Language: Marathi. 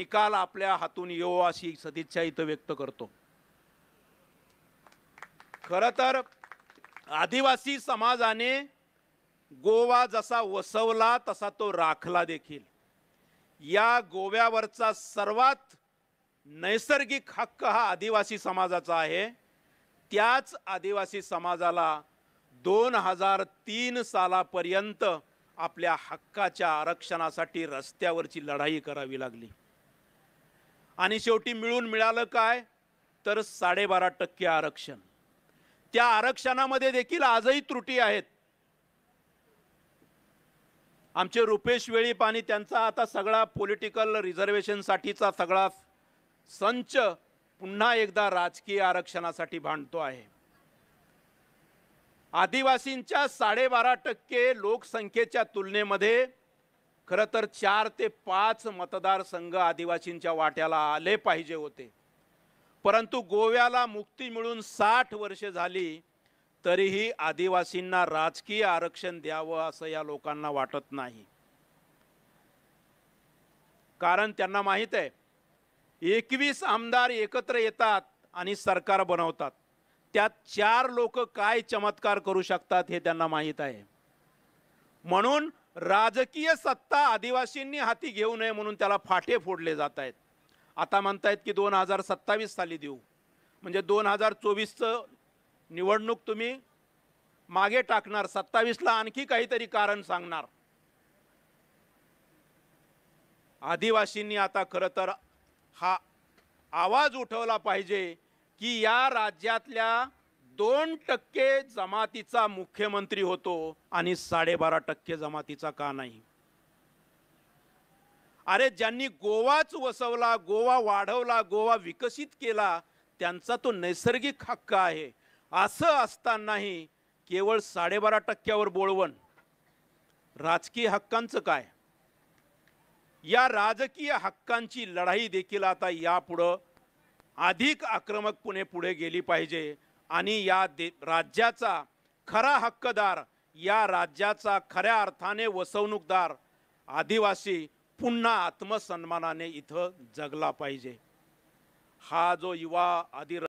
निकाल आपल्या हातून येवो अशी सदिच्छा इथं व्यक्त करतो। खरं तर आदिवासी समाजाने गोवा जसा वसवला तसा तो राखला देखील। या गोव्यावरचा सर्वात नैसर्गिक हक्क हा आदिवासी समाजाचा आहे। त्याच आदिवासी समाजाला 2003 सालापर्यंत आपल्या हक्काच्या आरक्षणासाठी रस्त्यावरची लढाई करावी लागली आणि शेवटी मिळून मिळालं काय तर 12.5% आरक्षण। त्या आरक्षणामध्ये देखील आजही त्रुटी आहेत। आमचे रुपेश वेळीप आणि त्यांचा आता सगळा पॉलिटिकल रिझर्वेशन साठीचा सगळा संच पुन्हा एकदा राजकीय आरक्षणासाठी भांडतो आहे। आदिवासींच्या 12.5% लोकसंख्येच्या तुलनेमध्ये खरं तर 4 ते 5 मतदारसंघ आदिवासींच्या वाट्याला आले पाहिजे होते, परंतु गोव्याला मुक्ती मिळून 60 वर्षे झाली तरीही आदिवासींना राजकीय आरक्षण द्यावं असं या लोकांना वाटत नाही। कारण त्यांना माहित आहे 21 आमदार एकत्र येतात आणि सरकार बनवतात, त्यात 4 लोक काय चमत्कार करू शकतात हे त्यांना माहित आहे। म्हणून राजकीय सत्ता आदिवासींनी हाती घेऊ नये म्हणून त्याला फाटे फोडले जात आहेत। आता म्हणतायत की 2027 साली देऊ, म्हणजे 2024 चं निवडणूक तुम्ही मागे टाकणार, 27 ला आणखी काहीतरी कारण सांगणार। आदिवासींनी आता खरं तर हा आवाज उठवला पाहिजे की या राज्यातल्या 2% जमातीचा मुख्यमंत्री होतो आणि 12.5% जमातीचा का नाही। अरे ज्यांनी गोवाच वसवला, गोवा वाढवला, गोवा विकसित केला, त्यांचा तो नैसर्गिक हक्क आहे। असं असतानाही केवळ 12.5% बोलवण, राजकीय हक्कांचं काय? या राजकीय हक्कांची लढाई देखील आता यापुढे अधिक आक्रमकपणे पुढे गेली पाहिजे आणि या राज्याचा खरा हक्कदार, या राज्याचा खऱ्या अर्थाने वसवणूकदार आदिवासी पुन्हा आत्मसन्मानाने इथं जगला पाहिजे। हा जो युवा